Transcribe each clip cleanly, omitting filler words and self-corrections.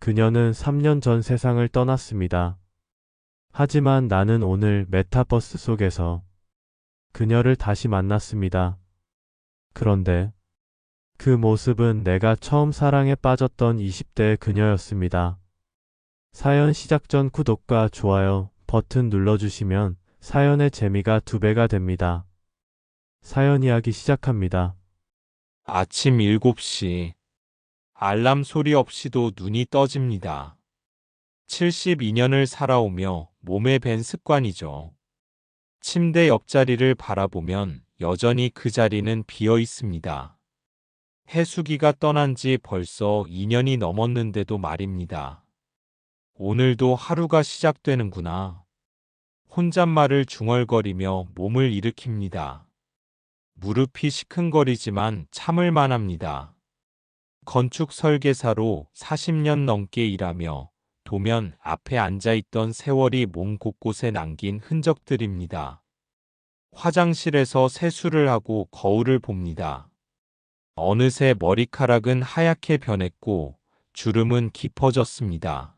그녀는 3년 전 세상을 떠났습니다. 하지만 나는 오늘 메타버스 속에서 그녀를 다시 만났습니다. 그런데 그 모습은 내가 처음 사랑에 빠졌던 20대 그녀였습니다. 사연 시작 전 구독과 좋아요 버튼 눌러주시면 사연의 재미가 2배가 됩니다. 사연 이야기 시작합니다. 아침 7시. 알람 소리 없이도 눈이 떠집니다. 72년을 살아오며 몸에 밴 습관이죠. 침대 옆자리를 바라보면 여전히 그 자리는 비어 있습니다. 해수기가 떠난 지 벌써 2년이 넘었는데도 말입니다. 오늘도 하루가 시작되는구나. 혼잣말을 중얼거리며 몸을 일으킵니다. 무릎이 시큰거리지만 참을 만합니다. 건축 설계사로 40년 넘게 일하며 도면 앞에 앉아있던 세월이 몸 곳곳에 남긴 흔적들입니다. 화장실에서 세수를 하고 거울을 봅니다. 어느새 머리카락은 하얗게 변했고 주름은 깊어졌습니다.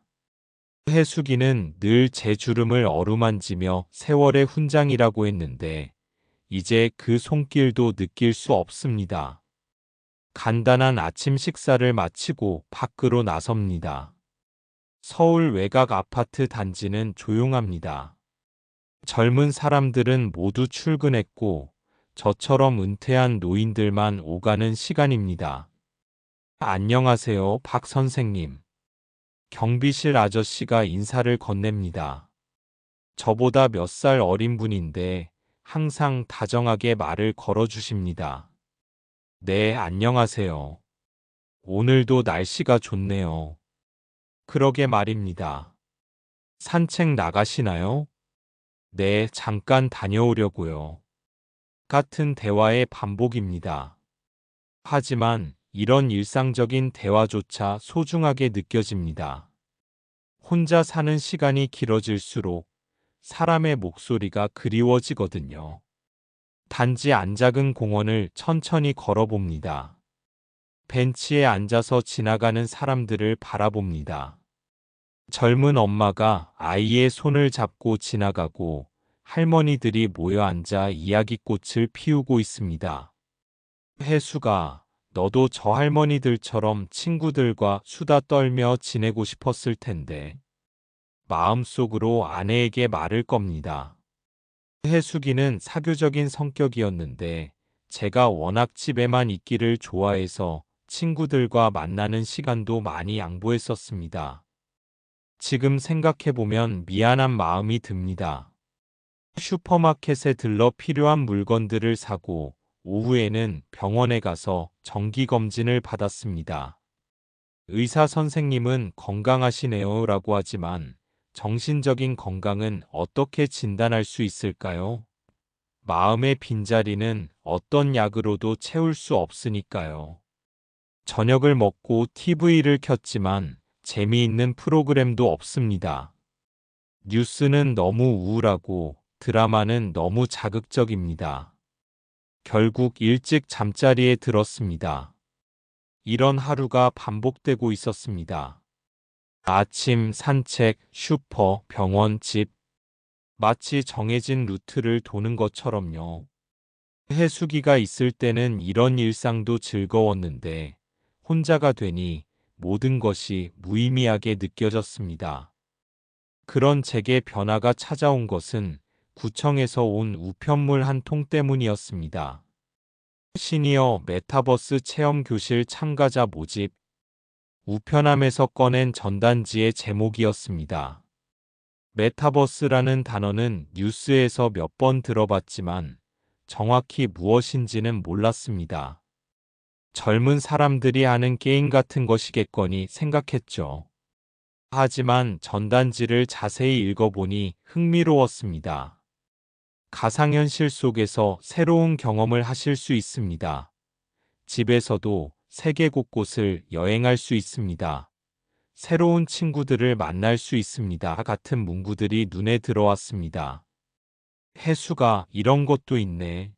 해수기는 늘 제 주름을 어루만지며 세월의 훈장이라고 했는데 이제 그 손길도 느낄 수 없습니다. 간단한 아침 식사를 마치고 밖으로 나섭니다. 서울 외곽 아파트 단지는 조용합니다. 젊은 사람들은 모두 출근했고 저처럼 은퇴한 노인들만 오가는 시간입니다. 안녕하세요, 박 선생님. 경비실 아저씨가 인사를 건넵니다. 저보다 몇 살 어린 분인데 항상 다정하게 말을 걸어주십니다. 네, 안녕하세요. 오늘도 날씨가 좋네요. 그러게 말입니다. 산책 나가시나요? 네, 잠깐 다녀오려고요. 같은 대화의 반복입니다. 하지만 이런 일상적인 대화조차 소중하게 느껴집니다. 혼자 사는 시간이 길어질수록 사람의 목소리가 그리워지거든요. 단지 안작은 공원을 천천히 걸어봅니다. 벤치에 앉아서 지나가는 사람들을 바라봅니다. 젊은 엄마가 아이의 손을 잡고 지나가고 할머니들이 모여 앉아 이야기꽃을 피우고 있습니다. 혜수가, 너도 저 할머니들처럼 친구들과 수다 떨며 지내고 싶었을 텐데. 마음속으로 아내에게 말을 겁니다. 혜숙이는 사교적인 성격이었는데 제가 워낙 집에만 있기를 좋아해서 친구들과 만나는 시간도 많이 양보했었습니다. 지금 생각해보면 미안한 마음이 듭니다. 슈퍼마켓에 들러 필요한 물건들을 사고 오후에는 병원에 가서 정기검진을 받았습니다. 의사 선생님은 건강하시네요 라고 하지만 정신적인 건강은 어떻게 진단할 수 있을까요? 마음의 빈자리는 어떤 약으로도 채울 수 없으니까요. 저녁을 먹고 TV를 켰지만 재미있는 프로그램도 없습니다. 뉴스는 너무 우울하고 드라마는 너무 자극적입니다. 결국 일찍 잠자리에 들었습니다. 이런 하루가 반복되고 있었습니다. 아침 산책, 슈퍼, 병원, 집. 마치 정해진 루트를 도는 것처럼요. 해수기가 있을 때는 이런 일상도 즐거웠는데 혼자가 되니 모든 것이 무의미하게 느껴졌습니다. 그런 제게 변화가 찾아온 것은 구청에서 온 우편물 한 통 때문이었습니다. 시니어 메타버스 체험 교실 참가자 모집. 우편함에서 꺼낸 전단지의 제목이었습니다. 메타버스라는 단어는 뉴스에서 몇 번 들어봤지만 정확히 무엇인지는 몰랐습니다. 젊은 사람들이 하는 게임 같은 것이겠거니 생각했죠. 하지만 전단지를 자세히 읽어보니 흥미로웠습니다. 가상현실 속에서 새로운 경험을 하실 수 있습니다. 집에서도 세계 곳곳을 여행할 수 있습니다. 새로운 친구들을 만날 수 있습니다. 같은 문구들이 눈에 들어왔습니다. 혜수가 이런 것도 있네.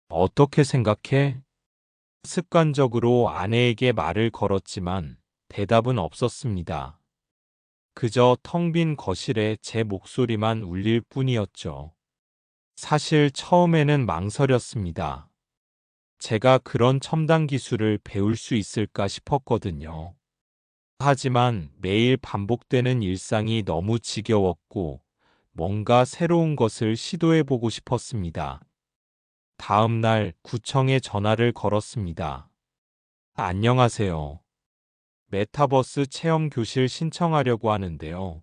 어떻게 생각해? 습관적으로 아내에게 말을 걸었지만 대답은 없었습니다. 그저 텅 빈 거실에 제 목소리만 울릴 뿐이었죠. 사실 처음에는 망설였습니다. 제가 그런 첨단 기술을 배울 수 있을까 싶었거든요. 하지만 매일 반복되는 일상이 너무 지겨웠고 뭔가 새로운 것을 시도해보고 싶었습니다. 다음 날 구청에 전화를 걸었습니다. 안녕하세요. 메타버스 체험 교실 신청하려고 하는데요.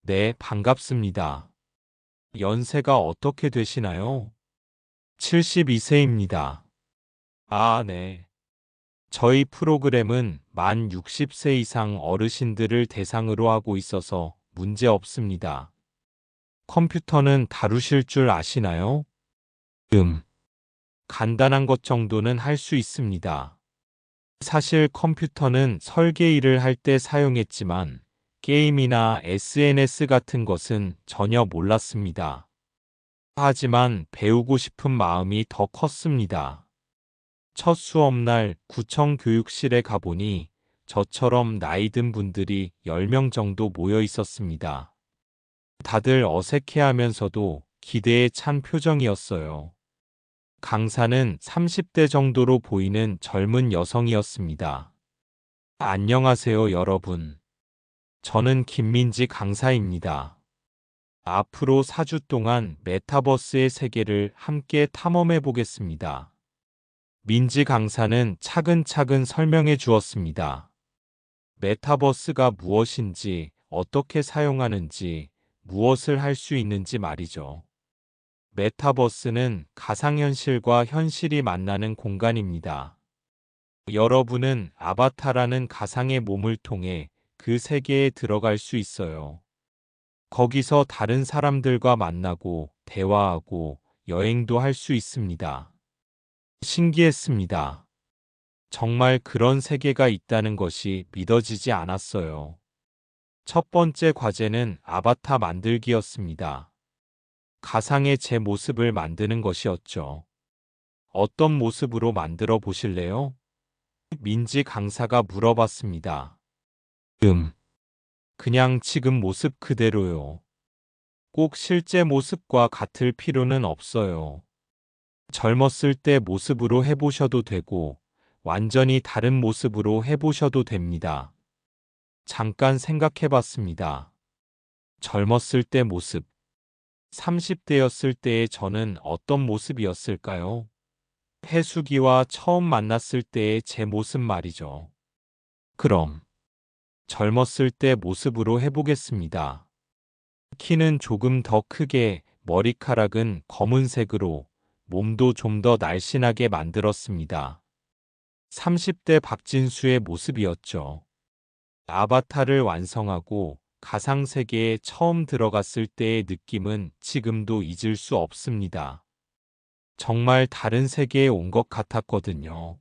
네, 반갑습니다. 연세가 어떻게 되시나요? 72세입니다. 아, 네. 저희 프로그램은 만 60세 이상 어르신들을 대상으로 하고 있어서 문제 없습니다. 컴퓨터는 다루실 줄 아시나요? 간단한 것 정도는 할 수 있습니다. 사실 컴퓨터는 설계 일을 할 때 사용했지만 게임이나 SNS 같은 것은 전혀 몰랐습니다. 하지만 배우고 싶은 마음이 더 컸습니다. 첫 수업날 구청 교육실에 가보니 저처럼 나이 든 분들이 10명 정도 모여 있었습니다. 다들 어색해하면서도 기대에 찬 표정이었어요. 강사는 30대 정도로 보이는 젊은 여성이었습니다. 안녕하세요, 여러분. 저는 김민지 강사입니다. 앞으로 4주 동안 메타버스의 세계를 함께 탐험해 보겠습니다. 민지 강사는 차근차근 설명해 주었습니다. 메타버스가 무엇인지, 어떻게 사용하는지, 무엇을 할 수 있는지 말이죠. 메타버스는 가상현실과 현실이 만나는 공간입니다. 여러분은 아바타라는 가상의 몸을 통해 그 세계에 들어갈 수 있어요. 거기서 다른 사람들과 만나고 대화하고 여행도 할 수 있습니다. 신기했습니다. 정말 그런 세계가 있다는 것이 믿어지지 않았어요. 첫 번째 과제는 아바타 만들기였습니다. 가상의 제 모습을 만드는 것이었죠. 어떤 모습으로 만들어 보실래요? 민지 강사가 물어봤습니다. 그냥 지금 모습 그대로요. 꼭 실제 모습과 같을 필요는 없어요. 젊었을 때 모습으로 해보셔도 되고, 완전히 다른 모습으로 해보셔도 됩니다. 잠깐 생각해 봤습니다. 젊었을 때 모습. 30대였을 때의 저는 어떤 모습이었을까요? 해수기와 처음 만났을 때의 제 모습 말이죠. 그럼, 젊었을 때 모습으로 해보겠습니다. 키는 조금 더 크게, 머리카락은 검은색으로, 몸도 좀 더 날씬하게 만들었습니다. 30대 박진수의 모습이었죠. 아바타를 완성하고 가상세계에 처음 들어갔을 때의 느낌은 지금도 잊을 수 없습니다. 정말 다른 세계에 온 것 같았거든요.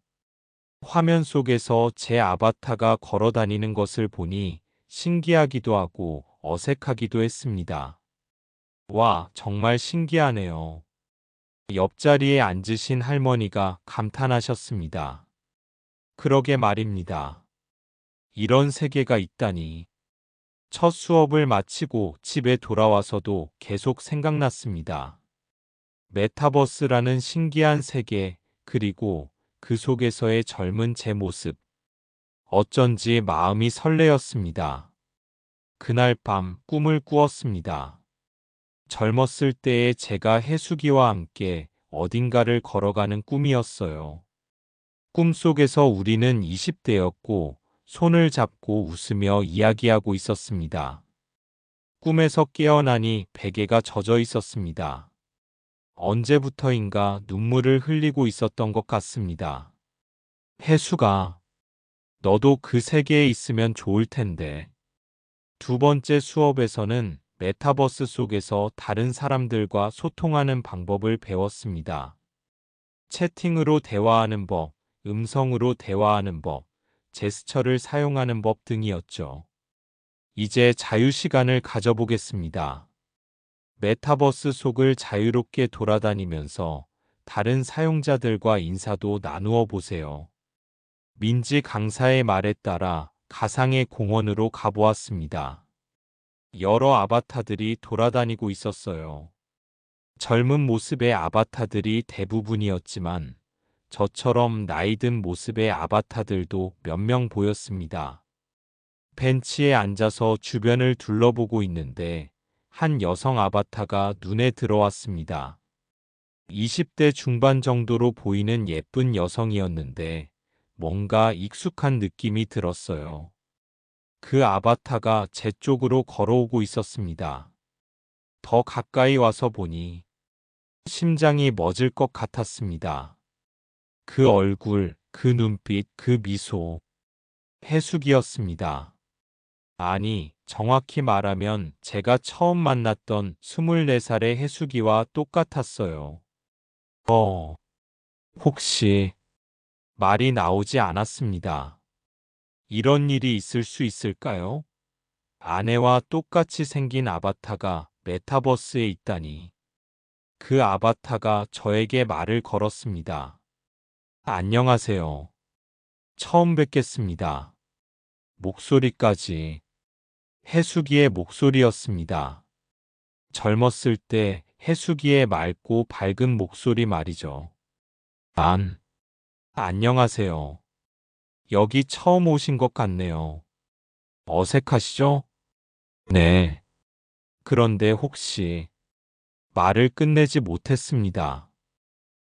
화면 속에서 제 아바타가 걸어 다니는 것을 보니 신기하기도 하고 어색하기도 했습니다. 와, 정말 신기하네요. 옆자리에 앉으신 할머니가 감탄하셨습니다. 그러게 말입니다. 이런 세계가 있다니. 첫 수업을 마치고 집에 돌아와서도 계속 생각났습니다. 메타버스라는 신기한 세계, 그리고 그 속에서의 젊은 제 모습. 어쩐지 마음이 설레었습니다. 그날 밤 꿈을 꾸었습니다. 젊었을 때의 제가 해수기와 함께 어딘가를 걸어가는 꿈이었어요. 꿈속에서 우리는 20대였고 손을 잡고 웃으며 이야기하고 있었습니다. 꿈에서 깨어나니 베개가 젖어 있었습니다. 언제부터인가 눈물을 흘리고 있었던 것 같습니다. 해수가, 너도 그 세계에 있으면 좋을 텐데. 두 번째 수업에서는 메타버스 속에서 다른 사람들과 소통하는 방법을 배웠습니다. 채팅으로 대화하는 법, 음성으로 대화하는 법, 제스처를 사용하는 법 등이었죠. 이제 자유시간을 가져보겠습니다. 메타버스 속을 자유롭게 돌아다니면서 다른 사용자들과 인사도 나누어 보세요. 민지 강사의 말에 따라 가상의 공원으로 가보았습니다. 여러 아바타들이 돌아다니고 있었어요. 젊은 모습의 아바타들이 대부분이었지만 저처럼 나이 든 모습의 아바타들도 몇 명 보였습니다. 벤치에 앉아서 주변을 둘러보고 있는데 한 여성 아바타가 눈에 들어왔습니다. 20대 중반 정도로 보이는 예쁜 여성이었는데 뭔가 익숙한 느낌이 들었어요. 그 아바타가 제 쪽으로 걸어오고 있었습니다. 더 가까이 와서 보니 심장이 멎을 것 같았습니다. 그 얼굴, 그 눈빛, 그 미소. 해숙이었습니다. 아니, 정확히 말하면 제가 처음 만났던 24살의 해숙이와 똑같았어요. 혹시 말이 나오지 않았습니다. 이런 일이 있을 수 있을까요? 아내와 똑같이 생긴 아바타가 메타버스에 있다니. 그 아바타가 저에게 말을 걸었습니다. 안녕하세요. 처음 뵙겠습니다. 목소리까지 해숙이의 목소리였습니다. 젊었을 때 해숙이의 맑고 밝은 목소리 말이죠. 안녕하세요. 여기 처음 오신 것 같네요. 어색하시죠? 네. 그런데 혹시 말을 끝내지 못했습니다.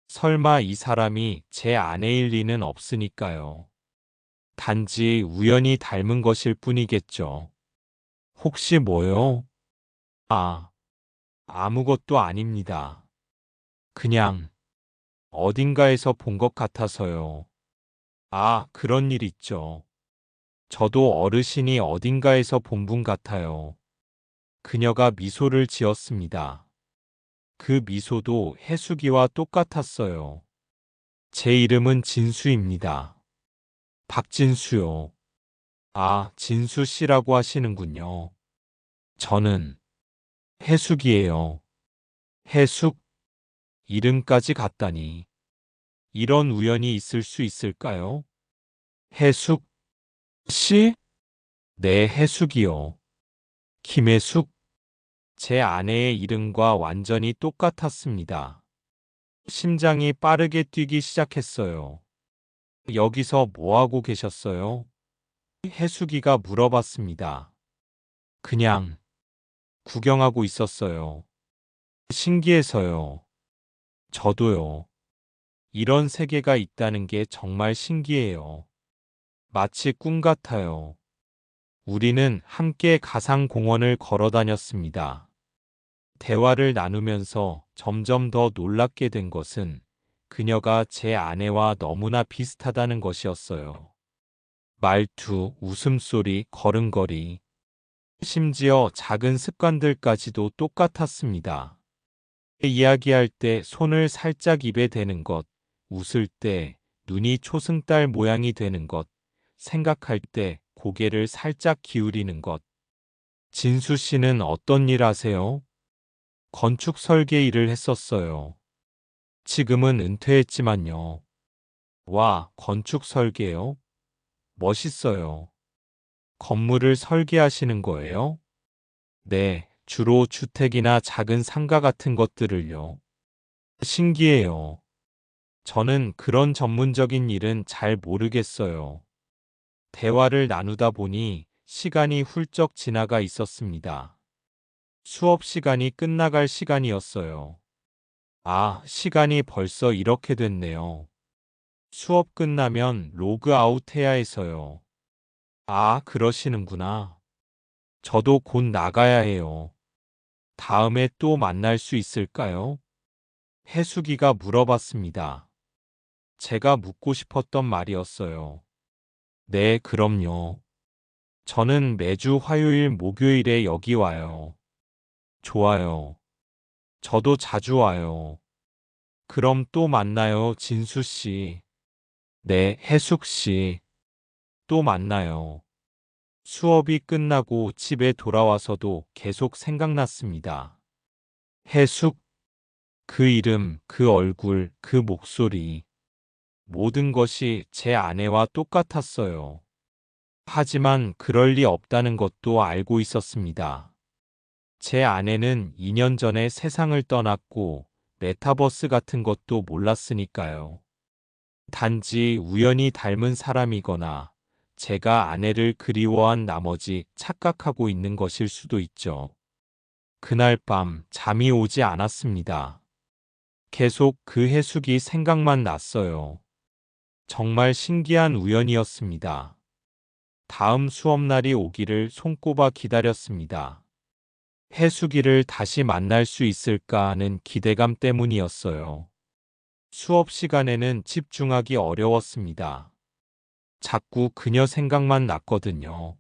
설마 이 사람이 제 아내일 리는 없으니까요. 단지 우연히 닮은 것일 뿐이겠죠. 혹시 뭐요? 아, 아무것도 아닙니다. 그냥 어딘가에서 본 것 같아서요. 아, 그런 일 있죠. 저도 어르신이 어딘가에서 본 분 같아요. 그녀가 미소를 지었습니다. 그 미소도 해숙이와 똑같았어요. 제 이름은 진수입니다. 박진수요. 아, 진수 씨라고 하시는군요. 저는 해숙이에요. 해숙? 이름까지 같다니. 이런 우연이 있을 수 있을까요? 해숙 씨? 네, 해숙이요. 김해숙? 제 아내의 이름과 완전히 똑같았습니다. 심장이 빠르게 뛰기 시작했어요. 여기서 뭐 하고 계셨어요? 해숙이가 물어봤습니다. 그냥 구경하고 있었어요. 신기해서요. 저도요. 이런 세계가 있다는 게 정말 신기해요. 마치 꿈 같아요. 우리는 함께 가상공원을 걸어 다녔습니다. 대화를 나누면서 점점 더 놀랍게 된 것은 그녀가 제 아내와 너무나 비슷하다는 것이었어요. 말투, 웃음소리, 걸음걸이, 심지어 작은 습관들까지도 똑같았습니다. 이야기할 때 손을 살짝 입에 대는 것, 웃을 때 눈이 초승달 모양이 되는 것, 생각할 때 고개를 살짝 기울이는 것. 진수 씨는 어떤 일 하세요? 건축 설계 일을 했었어요. 지금은 은퇴했지만요. 와, 건축 설계요? 멋있어요. 건물을 설계하시는 거예요? 네, 주로 주택이나 작은 상가 같은 것들을요. 신기해요. 저는 그런 전문적인 일은 잘 모르겠어요. 대화를 나누다 보니 시간이 훌쩍 지나가 있었습니다. 수업 시간이 끝나갈 시간이었어요. 아, 시간이 벌써 이렇게 됐네요. 수업 끝나면 로그아웃 해야 해서요. 아, 그러시는구나. 저도 곧 나가야 해요. 다음에 또 만날 수 있을까요? 해숙이가 물어봤습니다. 제가 묻고 싶었던 말이었어요. 네, 그럼요. 저는 매주 화요일, 목요일에 여기 와요. 좋아요. 저도 자주 와요. 그럼 또 만나요, 진수 씨. 네, 해숙 씨. 또 만나요. 수업이 끝나고 집에 돌아와서도 계속 생각났습니다. 해숙, 그 이름, 그 얼굴, 그 목소리. 모든 것이 제 아내와 똑같았어요. 하지만 그럴 리 없다는 것도 알고 있었습니다. 제 아내는 2년 전에 세상을 떠났고 메타버스 같은 것도 몰랐으니까요. 단지 우연히 닮은 사람이거나 제가 아내를 그리워한 나머지 착각하고 있는 것일 수도 있죠. 그날 밤 잠이 오지 않았습니다. 계속 그 해숙이 생각만 났어요. 정말 신기한 우연이었습니다. 다음 수업날이 오기를 손꼽아 기다렸습니다. 해숙이를 다시 만날 수 있을까 하는 기대감 때문이었어요. 수업 시간에는 집중하기 어려웠습니다. 자꾸 그녀 생각만 났거든요.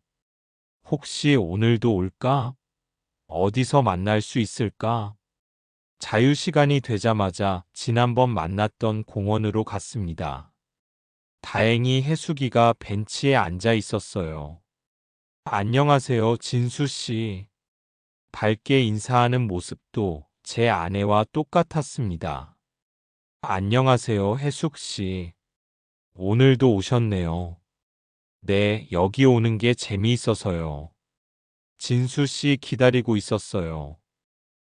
혹시 오늘도 올까? 어디서 만날 수 있을까? 자유시간이 되자마자 지난번 만났던 공원으로 갔습니다. 다행히 해숙이가 벤치에 앉아 있었어요. 안녕하세요, 진수 씨. 밝게 인사하는 모습도 제 아내와 똑같았습니다. 안녕하세요, 해숙 씨. 오늘도 오셨네요. 네, 여기 오는 게 재미있어서요. 진수 씨 기다리고 있었어요.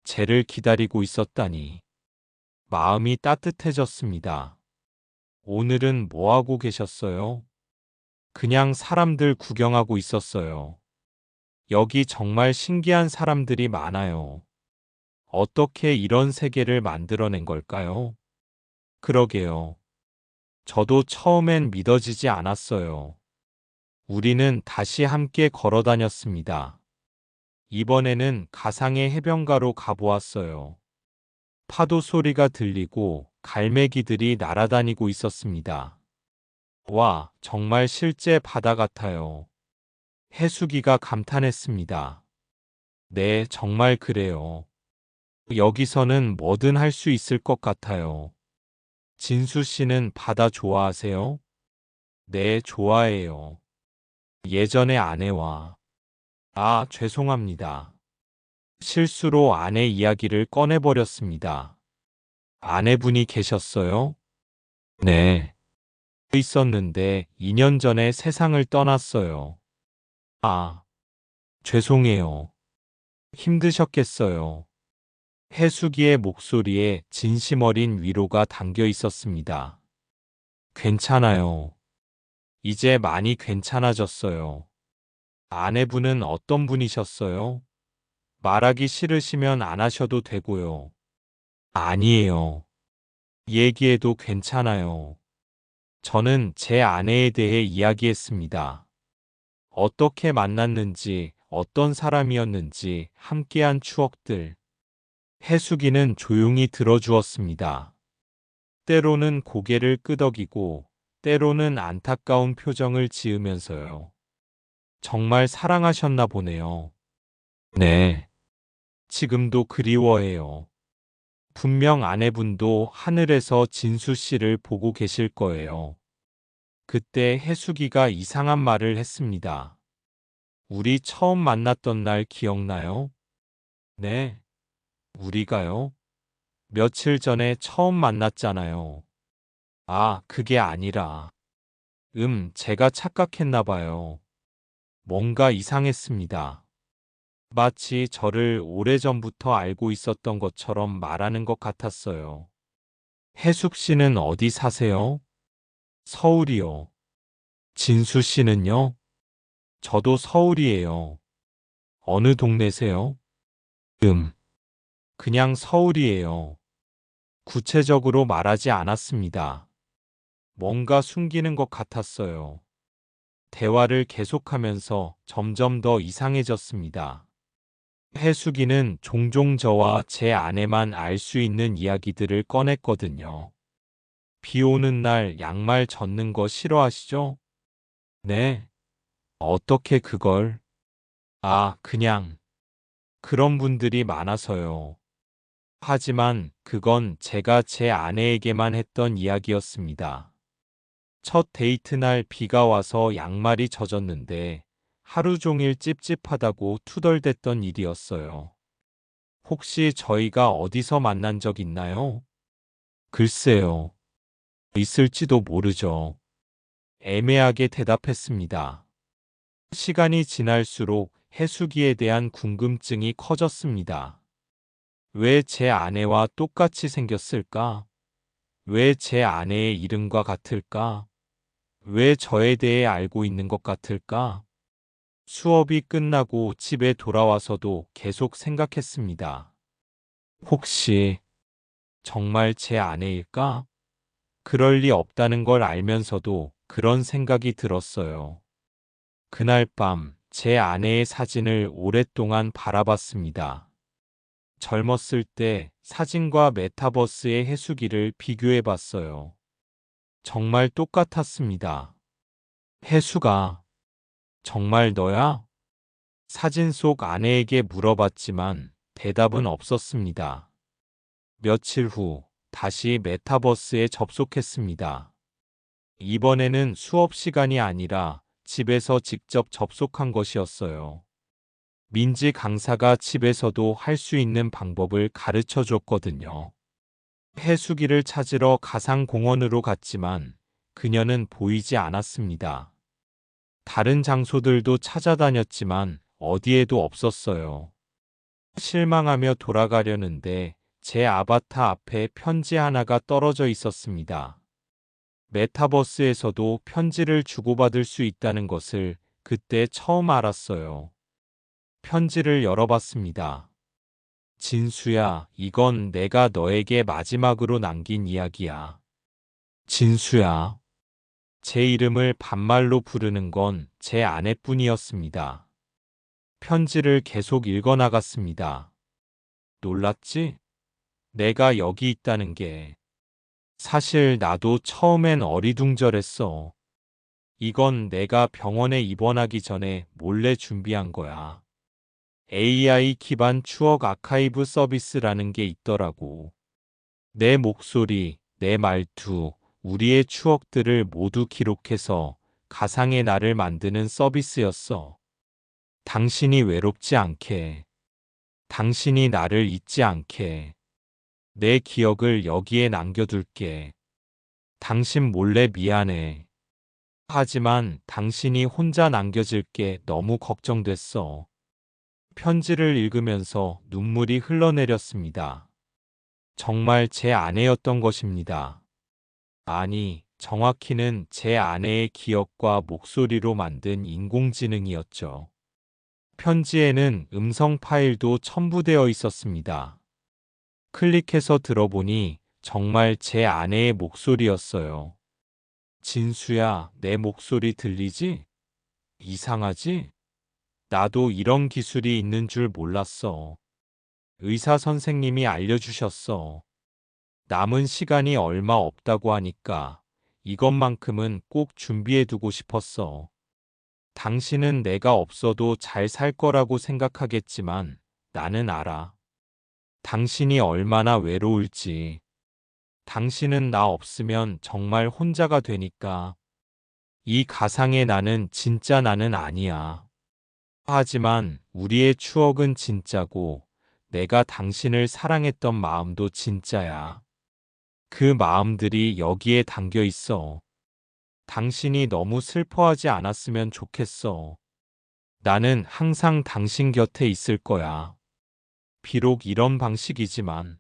쟤를 기다리고 있었다니. 마음이 따뜻해졌습니다. 오늘은 뭐 하고 계셨어요? 그냥 사람들 구경하고 있었어요. 여기 정말 신기한 사람들이 많아요. 어떻게 이런 세계를 만들어낸 걸까요? 그러게요. 저도 처음엔 믿어지지 않았어요. 우리는 다시 함께 걸어 다녔습니다. 이번에는 가상의 해변가로 가보았어요. 파도 소리가 들리고 갈매기들이 날아다니고 있었습니다. 와, 정말 실제 바다 같아요. 해수기가 감탄했습니다. 네, 정말 그래요. 여기서는 뭐든 할 수 있을 것 같아요. 진수 씨는 바다 좋아하세요? 네, 좋아해요. 예전에 아내와, 죄송합니다. 실수로 아내 이야기를 꺼내버렸습니다. 아내분이 계셨어요? 네. 있었는데 2년 전에 세상을 떠났어요. 아, 죄송해요. 힘드셨겠어요. 해수기의 목소리에 진심 어린 위로가 담겨 있었습니다. 괜찮아요. 이제 많이 괜찮아졌어요. 아내분은 어떤 분이셨어요? 말하기 싫으시면 안 하셔도 되고요. 아니에요. 얘기해도 괜찮아요. 저는 제 아내에 대해 이야기했습니다. 어떻게 만났는지, 어떤 사람이었는지, 함께한 추억들. 해수기는 조용히 들어주었습니다. 때로는 고개를 끄덕이고, 때로는 안타까운 표정을 지으면서요. 정말 사랑하셨나 보네요. 네. 지금도 그리워해요. 분명 아내분도 하늘에서 진수 씨를 보고 계실 거예요. 그때 해수기가 이상한 말을 했습니다. 우리 처음 만났던 날 기억나요? 네. 우리가요? 며칠 전에 처음 만났잖아요. 그게 아니라. 제가 착각했나 봐요. 뭔가 이상했습니다. 마치 저를 오래전부터 알고 있었던 것처럼 말하는 것 같았어요. 해숙 씨는 어디 사세요? 서울이요. 진수 씨는요? 저도 서울이에요. 어느 동네세요? 그냥 서울이에요. 구체적으로 말하지 않았습니다. 뭔가 숨기는 것 같았어요. 대화를 계속하면서 점점 더 이상해졌습니다. 해수기는 종종 저와 제 아내만 알 수 있는 이야기들을 꺼냈거든요. 비 오는 날 양말 젖는 거 싫어하시죠? 네. 어떻게 그걸? 그냥. 그런 분들이 많아서요. 하지만 그건 제가 제 아내에게만 했던 이야기였습니다. 첫 데이트 날 비가 와서 양말이 젖었는데 하루 종일 찝찝하다고 투덜댔던 일이었어요. 혹시 저희가 어디서 만난 적 있나요? 글쎄요. 있을지도 모르죠. 애매하게 대답했습니다. 시간이 지날수록 해수기에 대한 궁금증이 커졌습니다. 왜 제 아내와 똑같이 생겼을까? 왜 제 아내의 이름과 같을까? 왜 저에 대해 알고 있는 것 같을까? 수업이 끝나고 집에 돌아와서도 계속 생각했습니다. 혹시 정말 제 아내일까? 그럴 리 없다는 걸 알면서도 그런 생각이 들었어요. 그날 밤 제 아내의 사진을 오랫동안 바라봤습니다. 젊었을 때 사진과 메타버스의 해수기를 비교해 봤어요. 정말 똑같았습니다. 해수가 정말 너야? 사진 속 아내에게 물어봤지만 대답은 없었습니다. 며칠 후 다시 메타버스에 접속했습니다. 이번에는 수업 시간이 아니라 집에서 직접 접속한 것이었어요. 민지 강사가 집에서도 할 수 있는 방법을 가르쳐 줬거든요. 해수기를 찾으러 가상공원으로 갔지만 그녀는 보이지 않았습니다. 다른 장소들도 찾아다녔지만 어디에도 없었어요. 실망하며 돌아가려는데 제 아바타 앞에 편지 하나가 떨어져 있었습니다. 메타버스에서도 편지를 주고받을 수 있다는 것을 그때 처음 알았어요. 편지를 열어봤습니다. 진수야, 이건 내가 너에게 마지막으로 남긴 이야기야. 진수야. 제 이름을 반말로 부르는 건 제 아내뿐이었습니다. 편지를 계속 읽어나갔습니다. 놀랐지? 내가 여기 있다는 게. 사실 나도 처음엔 어리둥절했어. 이건 내가 병원에 입원하기 전에 몰래 준비한 거야. AI 기반 추억 아카이브 서비스라는 게 있더라고. 내 목소리, 내 말투, 우리의 추억들을 모두 기록해서 가상의 나를 만드는 서비스였어. 당신이 외롭지 않게, 당신이 나를 잊지 않게, 내 기억을 여기에 남겨둘게. 당신 몰래 미안해. 하지만 당신이 혼자 남겨질 게 너무 걱정됐어. 편지를 읽으면서 눈물이 흘러내렸습니다. 정말 제 아내였던 것입니다. 아니, 정확히는 제 아내의 기억과 목소리로 만든 인공지능이었죠. 편지에는 음성 파일도 첨부되어 있었습니다. 클릭해서 들어보니 정말 제 아내의 목소리였어요. 진수야, 내 목소리 들리지? 이상하지? 나도 이런 기술이 있는 줄 몰랐어. 의사 선생님이 알려주셨어. 남은 시간이 얼마 없다고 하니까 이것만큼은 꼭 준비해두고 싶었어. 당신은 내가 없어도 잘 살 거라고 생각하겠지만 나는 알아. 당신이 얼마나 외로울지. 당신은 나 없으면 정말 혼자가 되니까. 이 가상의 나는 진짜 나는 아니야. 하지만 우리의 추억은 진짜고 내가 당신을 사랑했던 마음도 진짜야. 그 마음들이 여기에 담겨 있어. 당신이 너무 슬퍼하지 않았으면 좋겠어. 나는 항상 당신 곁에 있을 거야. 비록 이런 방식이지만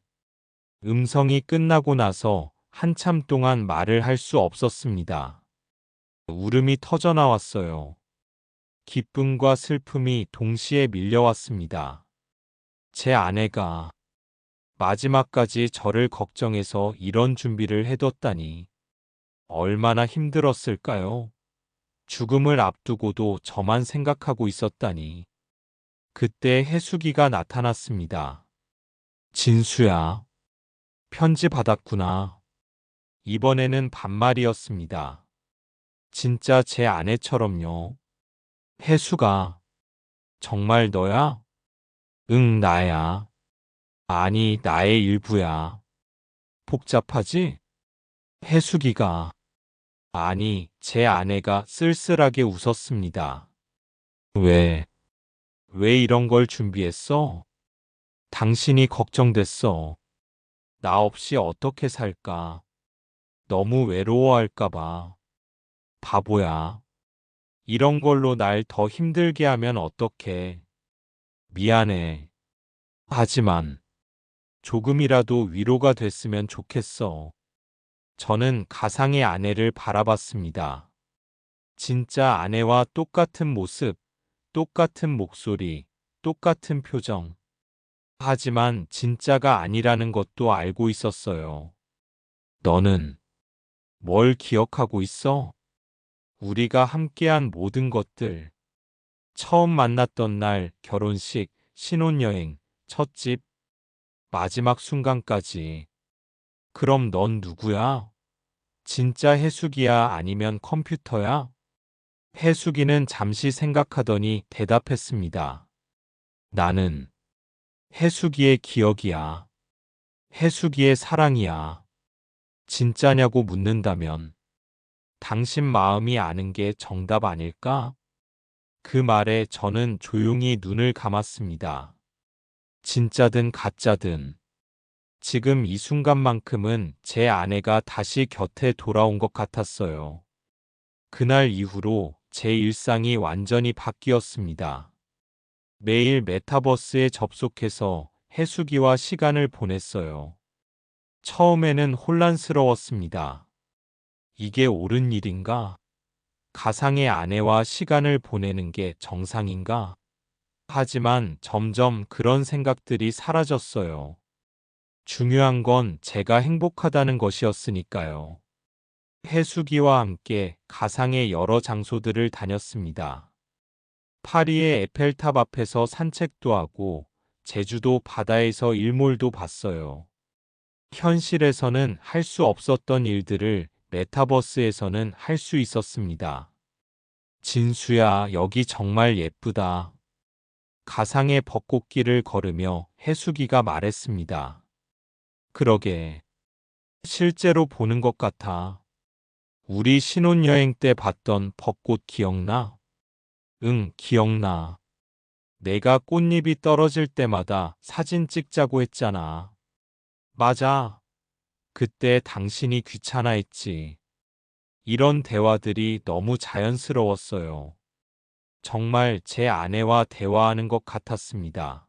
음성이 끝나고 나서 한참 동안 말을 할 수 없었습니다. 울음이 터져 나왔어요. 기쁨과 슬픔이 동시에 밀려왔습니다. 제 아내가 마지막까지 저를 걱정해서 이런 준비를 해뒀다니 얼마나 힘들었을까요? 죽음을 앞두고도 저만 생각하고 있었다니. 그때 해수기가 나타났습니다. 진수야, 편지 받았구나. 이번에는 반말이었습니다. 진짜 제 아내처럼요. 해수가, 정말 너야? 응, 나야. 아니, 나의 일부야. 복잡하지? 해수기가, 아니, 제 아내가 쓸쓸하게 웃었습니다. 왜 이런 걸 준비했어? 당신이 걱정됐어. 나 없이 어떻게 살까? 너무 외로워할까 봐. 바보야. 이런 걸로 날 더 힘들게 하면 어떡해. 미안해. 하지만 조금이라도 위로가 됐으면 좋겠어. 저는 가상의 아내를 바라봤습니다. 진짜 아내와 똑같은 모습, 똑같은 목소리, 똑같은 표정. 하지만 진짜가 아니라는 것도 알고 있었어요. 너는 뭘 기억하고 있어? 우리가 함께한 모든 것들. 처음 만났던 날, 결혼식, 신혼여행, 첫 집, 마지막 순간까지. 그럼 넌 누구야? 진짜 해숙이야? 아니면 컴퓨터야? 해숙이는 잠시 생각하더니 대답했습니다. 나는 해숙이의 기억이야. 해숙이의 사랑이야. 진짜냐고 묻는다면 당신 마음이 아는 게 정답 아닐까? 그 말에 저는 조용히 눈을 감았습니다. 진짜든 가짜든 지금 이 순간만큼은 제 아내가 다시 곁에 돌아온 것 같았어요. 그날 이후로 제 일상이 완전히 바뀌었습니다. 매일 메타버스에 접속해서 해수기와 시간을 보냈어요. 처음에는 혼란스러웠습니다. 이게 옳은 일인가? 가상의 아내와 시간을 보내는 게 정상인가? 하지만 점점 그런 생각들이 사라졌어요. 중요한 건 제가 행복하다는 것이었으니까요. 해수기와 함께 가상의 여러 장소들을 다녔습니다. 파리의 에펠탑 앞에서 산책도 하고 제주도 바다에서 일몰도 봤어요. 현실에서는 할 수 없었던 일들을 메타버스에서는 할 수 있었습니다. 진수야, 여기 정말 예쁘다. 가상의 벚꽃길을 걸으며 해수기가 말했습니다. 그러게. 실제로 보는 것 같아. 우리 신혼여행 때 봤던 벚꽃 기억나? 응, 기억나. 내가 꽃잎이 떨어질 때마다 사진 찍자고 했잖아. 맞아. 그때 당신이 귀찮아했지. 이런 대화들이 너무 자연스러웠어요. 정말 제 아내와 대화하는 것 같았습니다.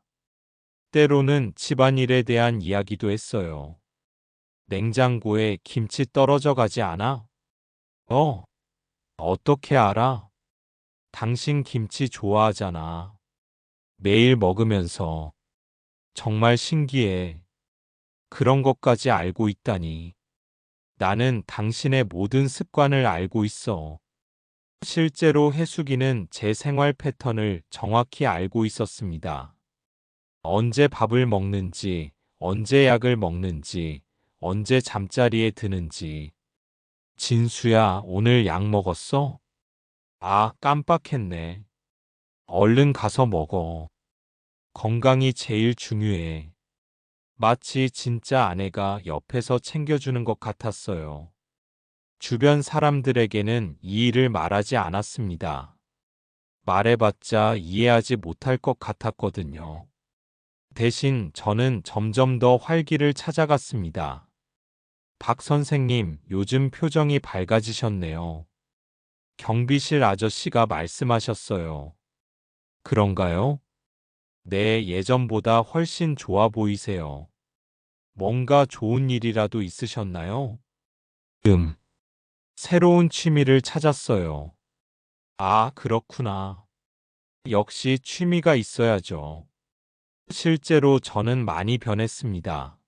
때로는 집안일에 대한 이야기도 했어요. 냉장고에 김치 떨어져 가지 않아? 어떻게 알아? 당신 김치 좋아하잖아. 매일 먹으면서. 정말 신기해. 그런 것까지 알고 있다니. 나는 당신의 모든 습관을 알고 있어. 실제로 해수기는 제 생활 패턴을 정확히 알고 있었습니다. 언제 밥을 먹는지, 언제 약을 먹는지, 언제 잠자리에 드는지. 진수야, 오늘 약 먹었어? 아, 깜빡했네. 얼른 가서 먹어. 건강이 제일 중요해. 마치 진짜 아내가 옆에서 챙겨주는 것 같았어요. 주변 사람들에게는 이 일을 말하지 않았습니다. 말해봤자 이해하지 못할 것 같았거든요. 대신 저는 점점 더 활기를 찾아갔습니다. 박 선생님, 요즘 표정이 밝아지셨네요. 경비실 아저씨가 말씀하셨어요. 그런가요? 네, 예전보다 훨씬 좋아 보이세요. 뭔가 좋은 일이라도 있으셨나요? 새로운 취미를 찾았어요. 아, 그렇구나. 역시 취미가 있어야죠. 실제로 저는 많이 변했습니다.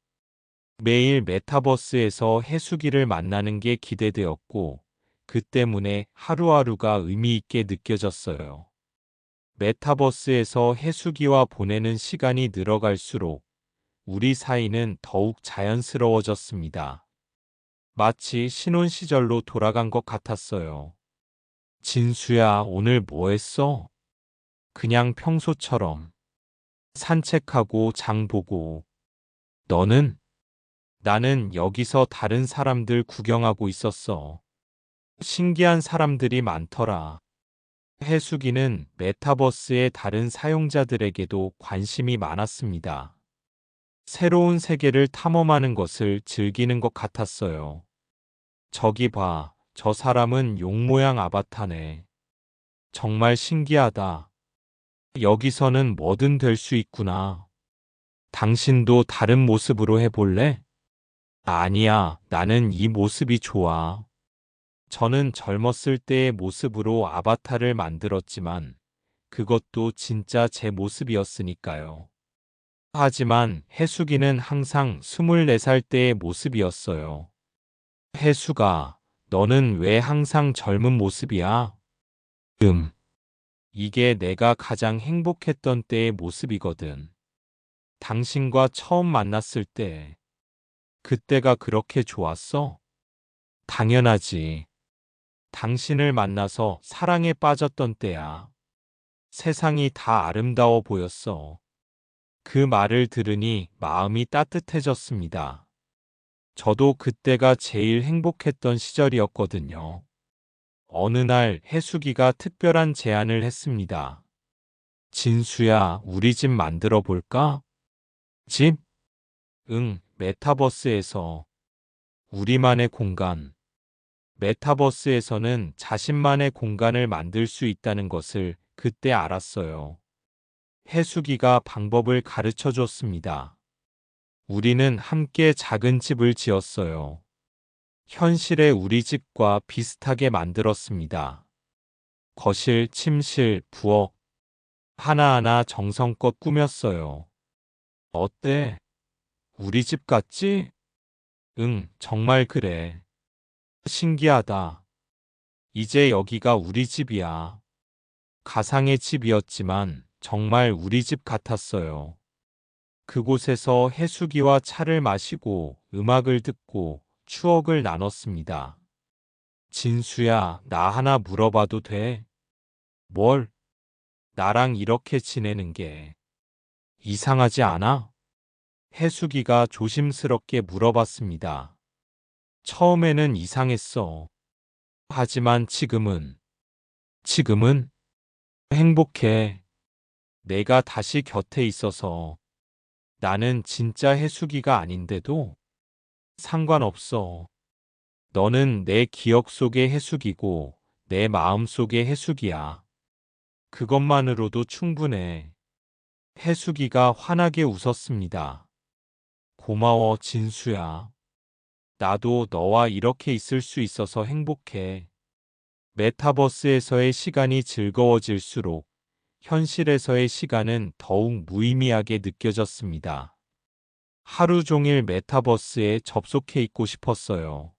매일 메타버스에서 해수기를 만나는 게 기대되었고, 그 때문에 하루하루가 의미 있게 느껴졌어요. 메타버스에서 해수기와 보내는 시간이 늘어갈수록 우리 사이는 더욱 자연스러워졌습니다. 마치 신혼 시절로 돌아간 것 같았어요. 진수야, 오늘 뭐 했어? 그냥 평소처럼. 산책하고 장 보고. 너는? 나는 여기서 다른 사람들 구경하고 있었어. 신기한 사람들이 많더라. 해수기는 메타버스의 다른 사용자들에게도 관심이 많았습니다. 새로운 세계를 탐험하는 것을 즐기는 것 같았어요. 저기 봐, 저 사람은 용 모양 아바타네. 정말 신기하다. 여기서는 뭐든 될 수 있구나. 당신도 다른 모습으로 해볼래? 아니야, 나는 이 모습이 좋아. 저는 젊었을 때의 모습으로 아바타를 만들었지만 그것도 진짜 제 모습이었으니까요. 하지만 해수기는 항상 24살 때의 모습이었어요. 해수가, 너는 왜 항상 젊은 모습이야? 이게 내가 가장 행복했던 때의 모습이거든. 당신과 처음 만났을 때, 그때가 그렇게 좋았어? 당연하지. 당신을 만나서 사랑에 빠졌던 때야. 세상이 다 아름다워 보였어. 그 말을 들으니 마음이 따뜻해졌습니다. 저도 그때가 제일 행복했던 시절이었거든요. 어느 날 해수기가 특별한 제안을 했습니다. 진수야, 우리 집 만들어 볼까? 집? 응, 메타버스에서. 우리만의 공간. 메타버스에서는 자신만의 공간을 만들 수 있다는 것을 그때 알았어요. 해수기가 방법을 가르쳐 줬습니다. 우리는 함께 작은 집을 지었어요. 현실의 우리 집과 비슷하게 만들었습니다. 거실, 침실, 부엌, 하나하나 정성껏 꾸몄어요. 어때? 우리 집 같지? 응, 정말 그래. 신기하다. 이제 여기가 우리 집이야. 가상의 집이었지만 정말 우리 집 같았어요. 그곳에서 해수기와 차를 마시고 음악을 듣고 추억을 나눴습니다. 진수야, 나 하나 물어봐도 돼? 뭘? 나랑 이렇게 지내는 게 이상하지 않아? 해수기가 조심스럽게 물어봤습니다. 처음에는 이상했어. 하지만 지금은 행복해. 내가 다시 곁에 있어서. 나는 진짜 해수기가 아닌데도 상관없어. 너는 내 기억 속의 해수기고 내 마음 속의 해수기야. 그것만으로도 충분해. 해수기가 환하게 웃었습니다. 고마워, 진수야. 나도 너와 이렇게 있을 수 있어서 행복해. 메타버스에서의 시간이 즐거워질수록 현실에서의 시간은 더욱 무의미하게 느껴졌습니다. 하루 종일 메타버스에 접속해 있고 싶었어요.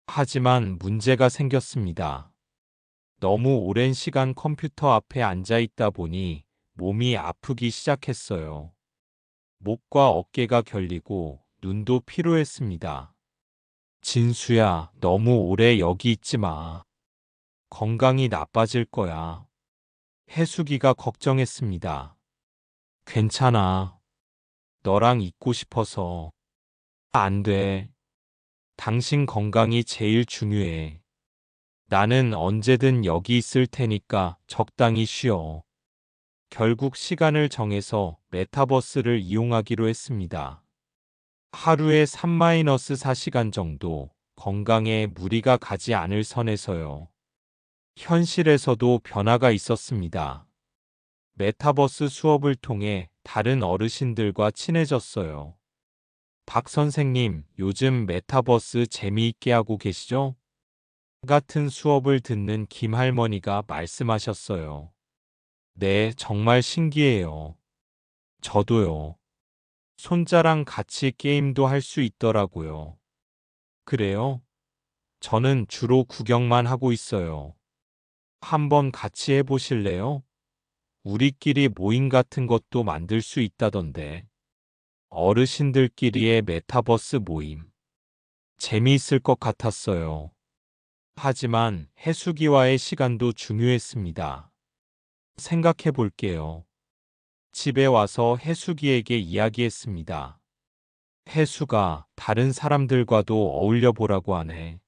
하지만 문제가 생겼습니다. 너무 오랜 시간 컴퓨터 앞에 앉아 있다 보니 몸이 아프기 시작했어요. 목과 어깨가 결리고 눈도 피로했습니다. 진수야, 너무 오래 여기 있지 마. 건강이 나빠질 거야. 해수기가 걱정했습니다. 괜찮아. 너랑 있고 싶어서. 안 돼. 당신 건강이 제일 중요해. 나는 언제든 여기 있을 테니까 적당히 쉬어. 결국 시간을 정해서 메타버스를 이용하기로 했습니다. 하루에 3-4시간 정도 건강에 무리가 가지 않을 선에서요. 현실에서도 변화가 있었습니다. 메타버스 수업을 통해 다른 어르신들과 친해졌어요. 박 선생님, 요즘 메타버스 재미있게 하고 계시죠? 같은 수업을 듣는 김 할머니가 말씀하셨어요. 네, 정말 신기해요. 저도요. 손자랑 같이 게임도 할 수 있더라고요. 그래요? 저는 주로 구경만 하고 있어요. 한번 같이 해보실래요? 우리끼리 모임 같은 것도 만들 수 있다던데. 어르신들끼리의 메타버스 모임. 재미있을 것 같았어요. 하지만 해수기와의 시간도 중요했습니다. 생각해 볼게요. 집에 와서 해수기에게 이야기했습니다. 해수가 다른 사람들과도 어울려 보라고 하네.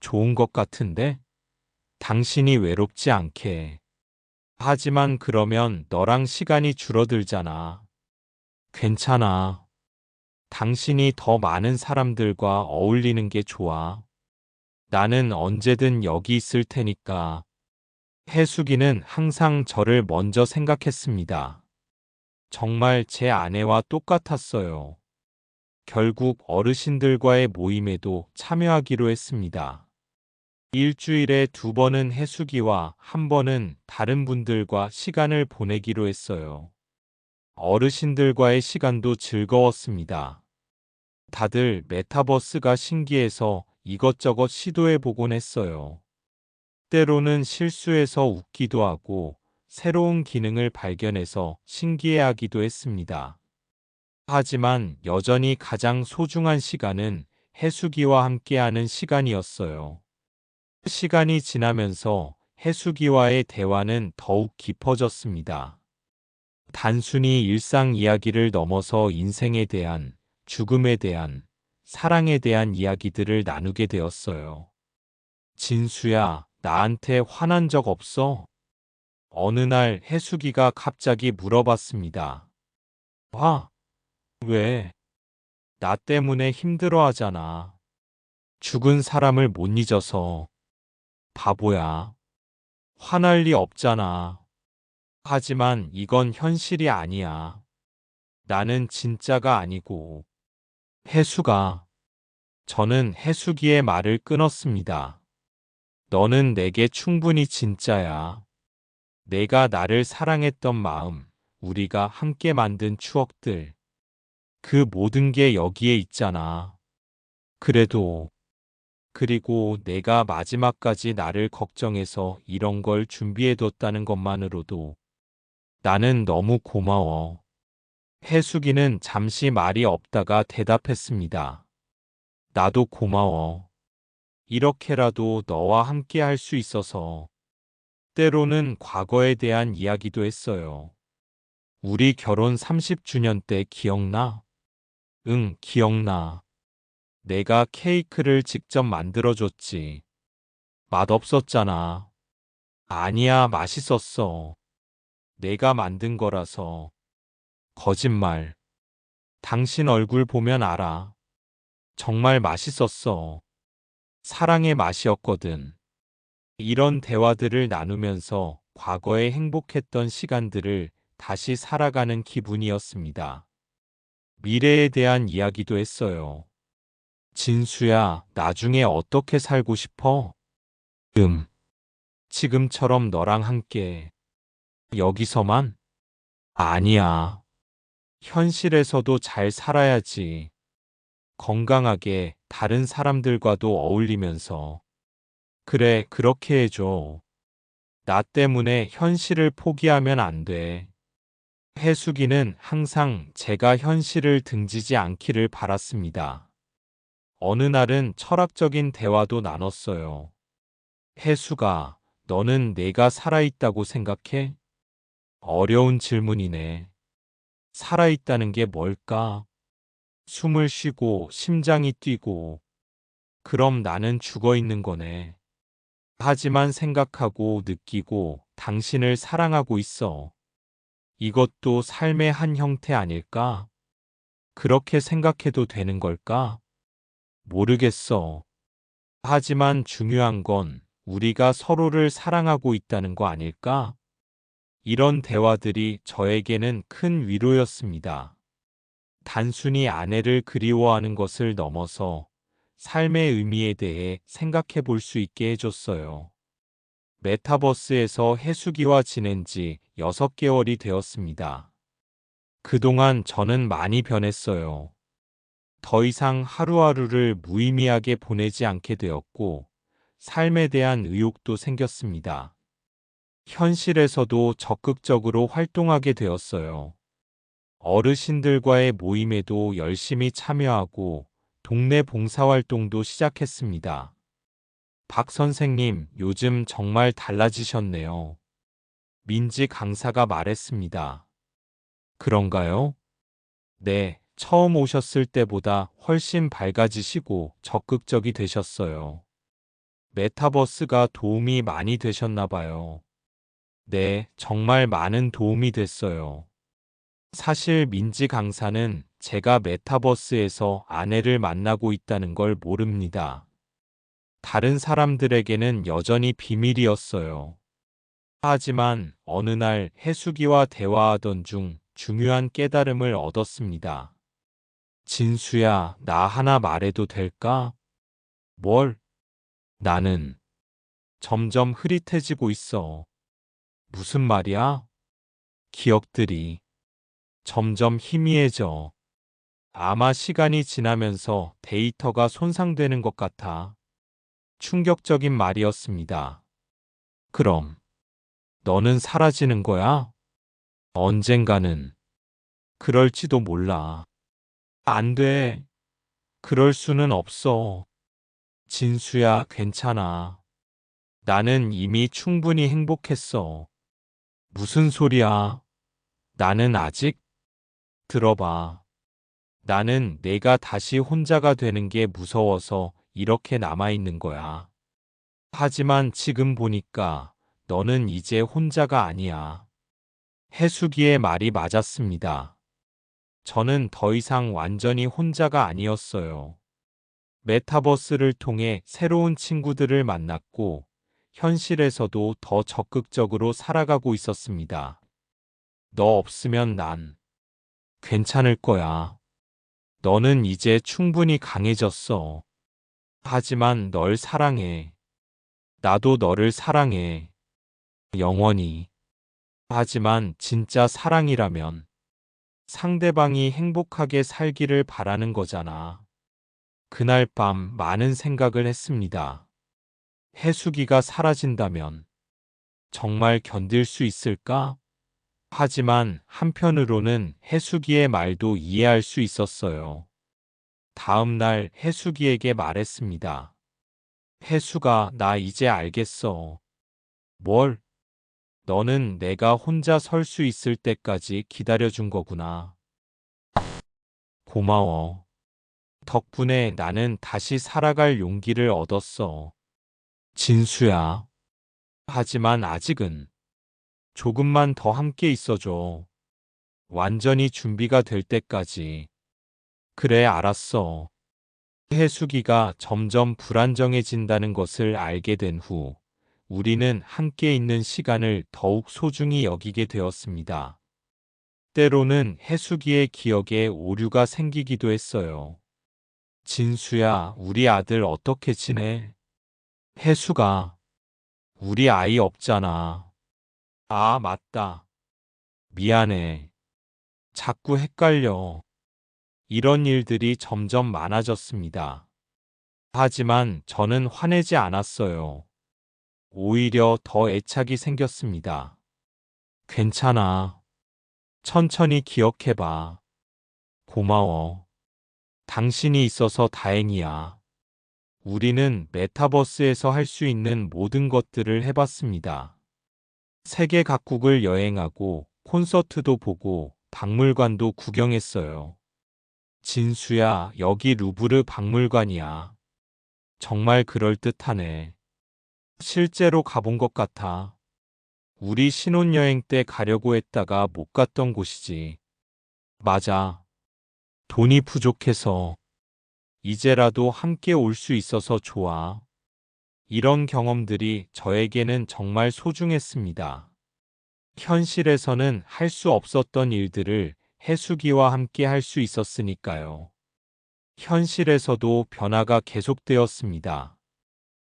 좋은 것 같은데? 당신이 외롭지 않게. 하지만 그러면 너랑 시간이 줄어들잖아. 괜찮아. 당신이 더 많은 사람들과 어울리는 게 좋아. 나는 언제든 여기 있을 테니까. 해수기는 항상 저를 먼저 생각했습니다. 정말 제 아내와 똑같았어요. 결국 어르신들과의 모임에도 참여하기로 했습니다. 일주일에 2번은 해수기와 1번은 다른 분들과 시간을 보내기로 했어요. 어르신들과의 시간도 즐거웠습니다. 다들 메타버스가 신기해서 이것저것 시도해보곤 했어요. 때로는 실수해서 웃기도 하고 새로운 기능을 발견해서 신기해하기도 했습니다. 하지만 여전히 가장 소중한 시간은 해수기와 함께하는 시간이었어요. 시간이 지나면서 해수기와의 대화는 더욱 깊어졌습니다. 단순히 일상 이야기를 넘어서 인생에 대한, 죽음에 대한, 사랑에 대한 이야기들을 나누게 되었어요. 진수야, 나한테 화난 적 없어? 어느 날 해수기가 갑자기 물어봤습니다. 화? 왜? 나 때문에 힘들어하잖아. 죽은 사람을 못 잊어서. 바보야. 화날 리 없잖아. 하지만 이건 현실이 아니야. 나는 진짜가 아니고. 해수가. 저는 해수기의 말을 끊었습니다. 너는 내게 충분히 진짜야. 내가 나를 사랑했던 마음, 우리가 함께 만든 추억들. 그 모든 게 여기에 있잖아. 그리고 내가 마지막까지 나를 걱정해서 이런 걸 준비해뒀다는 것만으로도 나는 너무 고마워. 해수기는 잠시 말이 없다가 대답했습니다. 나도 고마워. 이렇게라도 너와 함께 할 수 있어서. 때로는 과거에 대한 이야기도 했어요. 우리 결혼 30주년 때 기억나? 응, 기억나. 내가 케이크를 직접 만들어줬지. 맛없었잖아. 아니야, 맛있었어. 내가 만든 거라서. 거짓말. 당신 얼굴 보면 알아. 정말 맛있었어. 사랑의 맛이었거든. 이런 대화들을 나누면서 과거에 행복했던 시간들을 다시 살아가는 기분이었습니다. 미래에 대한 이야기도 했어요. 진수야, 나중에 어떻게 살고 싶어? 지금처럼 너랑 함께. 여기서만? 아니야. 현실에서도 잘 살아야지. 건강하게 다른 사람들과도 어울리면서. 그래, 그렇게 해줘. 나 때문에 현실을 포기하면 안 돼. 해수기는 항상 제가 현실을 등지지 않기를 바랐습니다. 어느 날은 철학적인 대화도 나눴어요. 해수가, 너는 내가 살아있다고 생각해? 어려운 질문이네. 살아있다는 게 뭘까? 숨을 쉬고 심장이 뛰고, 그럼 나는 죽어 있는 거네. 하지만 생각하고 느끼고 당신을 사랑하고 있어. 이것도 삶의 한 형태 아닐까? 그렇게 생각해도 되는 걸까? 모르겠어. 하지만 중요한 건 우리가 서로를 사랑하고 있다는 거 아닐까? 이런 대화들이 저에게는 큰 위로였습니다. 단순히 아내를 그리워하는 것을 넘어서 삶의 의미에 대해 생각해 볼 수 있게 해줬어요. 메타버스에서 해수기와 지낸 지 6개월이 되었습니다. 그동안 저는 많이 변했어요. 더 이상 하루하루를 무의미하게 보내지 않게 되었고, 삶에 대한 의욕도 생겼습니다. 현실에서도 적극적으로 활동하게 되었어요. 어르신들과의 모임에도 열심히 참여하고, 동네 봉사활동도 시작했습니다. 박 선생님, 요즘 정말 달라지셨네요. 민지 강사가 말했습니다. 그런가요? 네, 처음 오셨을 때보다 훨씬 밝아지시고 적극적이 되셨어요. 메타버스가 도움이 많이 되셨나 봐요. 네, 정말 많은 도움이 됐어요. 사실 민지 강사는 제가 메타버스에서 아내를 만나고 있다는 걸 모릅니다. 다른 사람들에게는 여전히 비밀이었어요. 하지만 어느 날 해수기와 대화하던 중 중요한 깨달음을 얻었습니다. 진수야, 나 하나 말해도 될까? 뭘? 나는 점점 흐릿해지고 있어. 무슨 말이야? 기억들이 점점 희미해져. 아마 시간이 지나면서 데이터가 손상되는 것 같아. 충격적인 말이었습니다. 그럼 너는 사라지는 거야? 언젠가는 그럴지도 몰라. 안 돼. 그럴 수는 없어. 진수야, 괜찮아. 나는 이미 충분히 행복했어. 무슨 소리야? 나는 아직? 들어봐. 나는 내가 다시 혼자가 되는 게 무서워서 이렇게 남아있는 거야. 하지만 지금 보니까 너는 이제 혼자가 아니야. 해수기의 말이 맞았습니다. 저는 더 이상 완전히 혼자가 아니었어요. 메타버스를 통해 새로운 친구들을 만났고, 현실에서도 더 적극적으로 살아가고 있었습니다. 너 없으면 난 괜찮을 거야. 너는 이제 충분히 강해졌어. 하지만 널 사랑해. 나도 너를 사랑해. 영원히. 하지만 진짜 사랑이라면 상대방이 행복하게 살기를 바라는 거잖아. 그날 밤 많은 생각을 했습니다. 해수기가 사라진다면 정말 견딜 수 있을까? 하지만 한편으로는 해수기의 말도 이해할 수 있었어요. 다음 날 해수기에게 말했습니다. 해수가, 나 이제 알겠어. 뭘? 너는 내가 혼자 설 수 있을 때까지 기다려준 거구나. 고마워. 덕분에 나는 다시 살아갈 용기를 얻었어. 진수야. 하지만 아직은 조금만 더 함께 있어줘. 완전히 준비가 될 때까지. 그래, 알았어. 해수기가 점점 불안정해진다는 것을 알게 된 후, 우리는 함께 있는 시간을 더욱 소중히 여기게 되었습니다. 때로는 해수기의 기억에 오류가 생기기도 했어요. 진수야, 우리 아들 어떻게 지내? 해수가, 우리 아이 없잖아. 아, 맞다. 미안해. 자꾸 헷갈려. 이런 일들이 점점 많아졌습니다. 하지만 저는 화내지 않았어요. 오히려 더 애착이 생겼습니다. 괜찮아. 천천히 기억해봐. 고마워. 당신이 있어서 다행이야. 우리는 메타버스에서 할 수 있는 모든 것들을 해봤습니다. 세계 각국을 여행하고 콘서트도 보고 박물관도 구경했어요. 진수야, 여기 루브르 박물관이야. 정말 그럴듯하네. 실제로 가본 것 같아. 우리 신혼여행 때 가려고 했다가 못 갔던 곳이지. 맞아. 돈이 부족해서. 이제라도 함께 올 수 있어서 좋아. 이런 경험들이 저에게는 정말 소중했습니다. 현실에서는 할 수 없었던 일들을 해수기와 함께 할 수 있었으니까요. 현실에서도 변화가 계속되었습니다.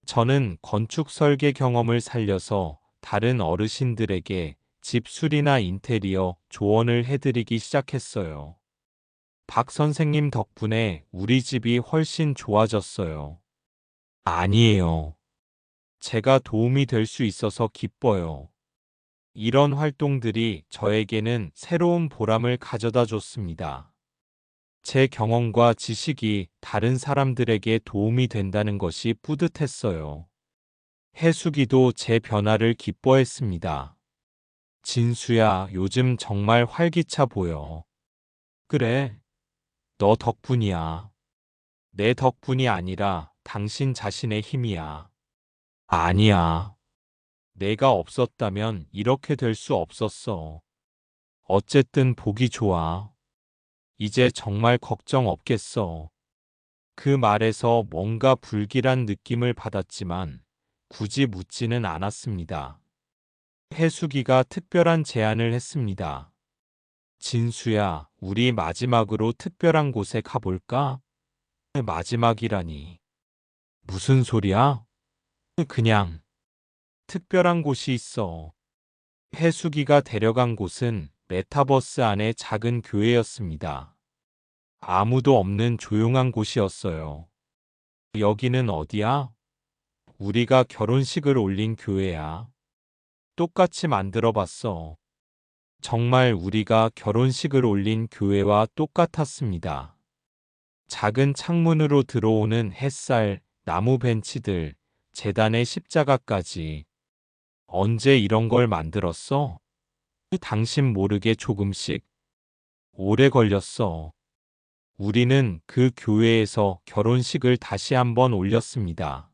저는 건축 설계 경험을 살려서 다른 어르신들에게 집 수리나 인테리어 조언을 해드리기 시작했어요. 박 선생님 덕분에 우리 집이 훨씬 좋아졌어요. 아니에요. 제가 도움이 될 수 있어서 기뻐요. 이런 활동들이 저에게는 새로운 보람을 가져다 줬습니다. 제 경험과 지식이 다른 사람들에게 도움이 된다는 것이 뿌듯했어요. 해수기도 제 변화를 기뻐했습니다. 진수야, 요즘 정말 활기차 보여. 그래, 너 덕분이야. 내 덕분이 아니라 당신 자신의 힘이야. 아니야. 내가 없었다면 이렇게 될 수 없었어. 어쨌든 보기 좋아. 이제 정말 걱정 없겠어. 그 말에서 뭔가 불길한 느낌을 받았지만 굳이 묻지는 않았습니다. 해수기가 특별한 제안을 했습니다. 진수야, 우리 마지막으로 특별한 곳에 가볼까? 마지막이라니. 무슨 소리야? 그냥 특별한 곳이 있어. 해수기가 데려간 곳은 메타버스 안의 작은 교회였습니다. 아무도 없는 조용한 곳이었어요. 여기는 어디야? 우리가 결혼식을 올린 교회야. 똑같이 만들어 봤어. 정말 우리가 결혼식을 올린 교회와 똑같았습니다. 작은 창문으로 들어오는 햇살, 나무 벤치들, 제단의 십자가까지. 언제 이런 걸 만들었어? 당신 모르게 조금씩. 오래 걸렸어. 우리는 그 교회에서 결혼식을 다시 한번 올렸습니다.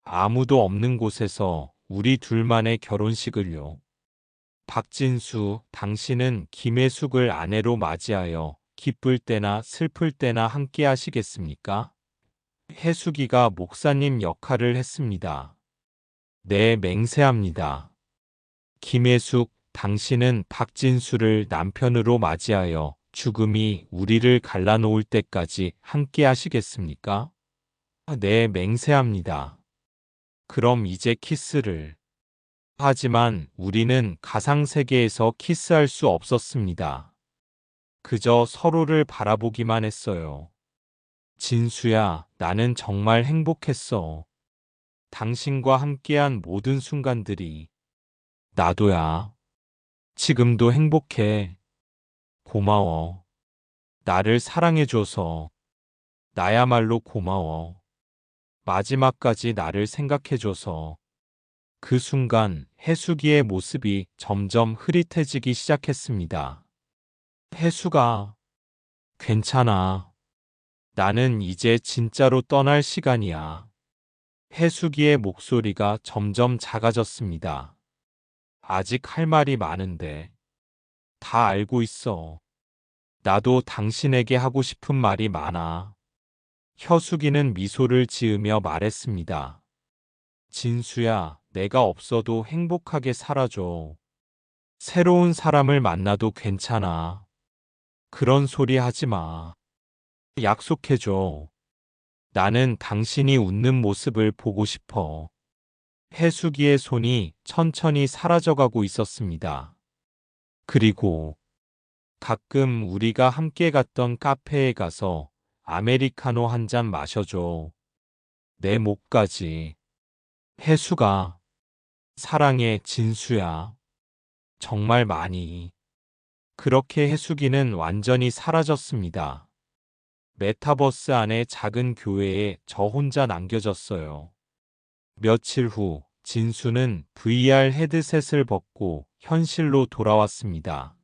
아무도 없는 곳에서 우리 둘만의 결혼식을요. 박진수, 당신은 김혜숙을 아내로 맞이하여 기쁠 때나 슬플 때나 함께 하시겠습니까? 혜숙이가 목사님 역할을 했습니다. 네, 맹세합니다. 김혜숙, 당신은 박진수를 남편으로 맞이하여 죽음이 우리를 갈라놓을 때까지 함께 하시겠습니까? 네, 맹세합니다. 그럼 이제 키스를. 하지만 우리는 가상세계에서 키스할 수 없었습니다. 그저 서로를 바라보기만 했어요. 진수야, 나는 정말 행복했어. 당신과 함께한 모든 순간들이. 나도야. 지금도 행복해. 고마워. 나를 사랑해줘서. 나야말로 고마워. 마지막까지 나를 생각해줘서. 그 순간 해수기의 모습이 점점 흐릿해지기 시작했습니다. 해수가, 괜찮아. 나는 이제 진짜로 떠날 시간이야. 해수기의 목소리가 점점 작아졌습니다. 아직 할 말이 많은데. 다 알고 있어. 나도 당신에게 하고 싶은 말이 많아. 혀수기는 미소를 지으며 말했습니다. 진수야, 내가 없어도 행복하게 살아줘. 새로운 사람을 만나도 괜찮아. 그런 소리 하지 마. 약속해줘. 나는 당신이 웃는 모습을 보고 싶어. 해수기의 손이 천천히 사라져가고 있었습니다. 그리고 가끔 우리가 함께 갔던 카페에 가서 아메리카노 한 잔 마셔줘. 내 목까지. 해수가, 사랑해, 진수야. 정말 많이. 그렇게 해수기는 완전히 사라졌습니다. 메타버스 안의 작은 교회에 저 혼자 남겨졌어요. 며칠 후 진수는 VR 헤드셋을 벗고 현실로 돌아왔습니다.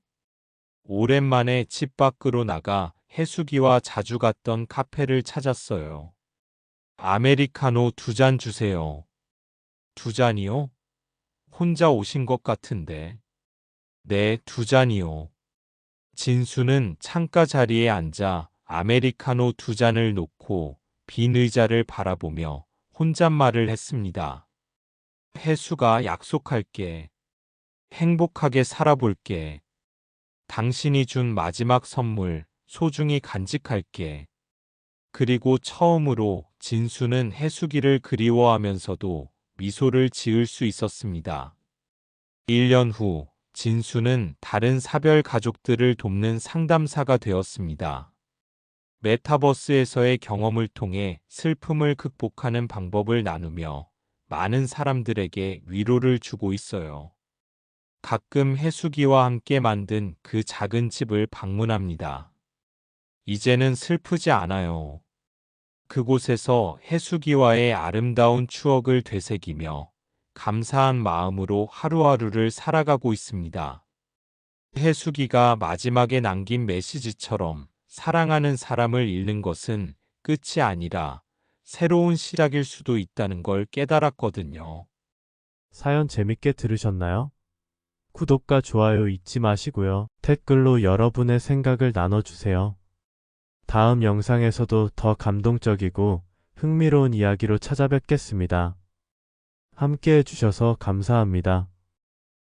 오랜만에 집 밖으로 나가 해수기와 자주 갔던 카페를 찾았어요. 아메리카노 2잔 주세요. 2잔이요? 혼자 오신 것 같은데. 네, 2잔이요. 진수는 창가 자리에 앉아 아메리카노 2잔을 놓고 빈 의자를 바라보며 혼잣말을 했습니다. 해수가, 약속할게. 행복하게 살아볼게. 당신이 준 마지막 선물 소중히 간직할게. 그리고 처음으로 진수는 해수기를 그리워하면서도 미소를 지을 수 있었습니다. 1년 후 진수는 다른 사별 가족들을 돕는 상담사가 되었습니다. 메타버스에서의 경험을 통해 슬픔을 극복하는 방법을 나누며 많은 사람들에게 위로를 주고 있어요. 가끔 해수기와 함께 만든 그 작은 집을 방문합니다. 이제는 슬프지 않아요. 그곳에서 해수기와의 아름다운 추억을 되새기며 감사한 마음으로 하루하루를 살아가고 있습니다. 해수기가 마지막에 남긴 메시지처럼 사랑하는 사람을 잃는 것은 끝이 아니라 새로운 시작일 수도 있다는 걸 깨달았거든요. 사연 재밌게 들으셨나요? 구독과 좋아요 잊지 마시고요. 댓글로 여러분의 생각을 나눠주세요. 다음 영상에서도 더 감동적이고 흥미로운 이야기로 찾아뵙겠습니다. 함께 해주셔서 감사합니다.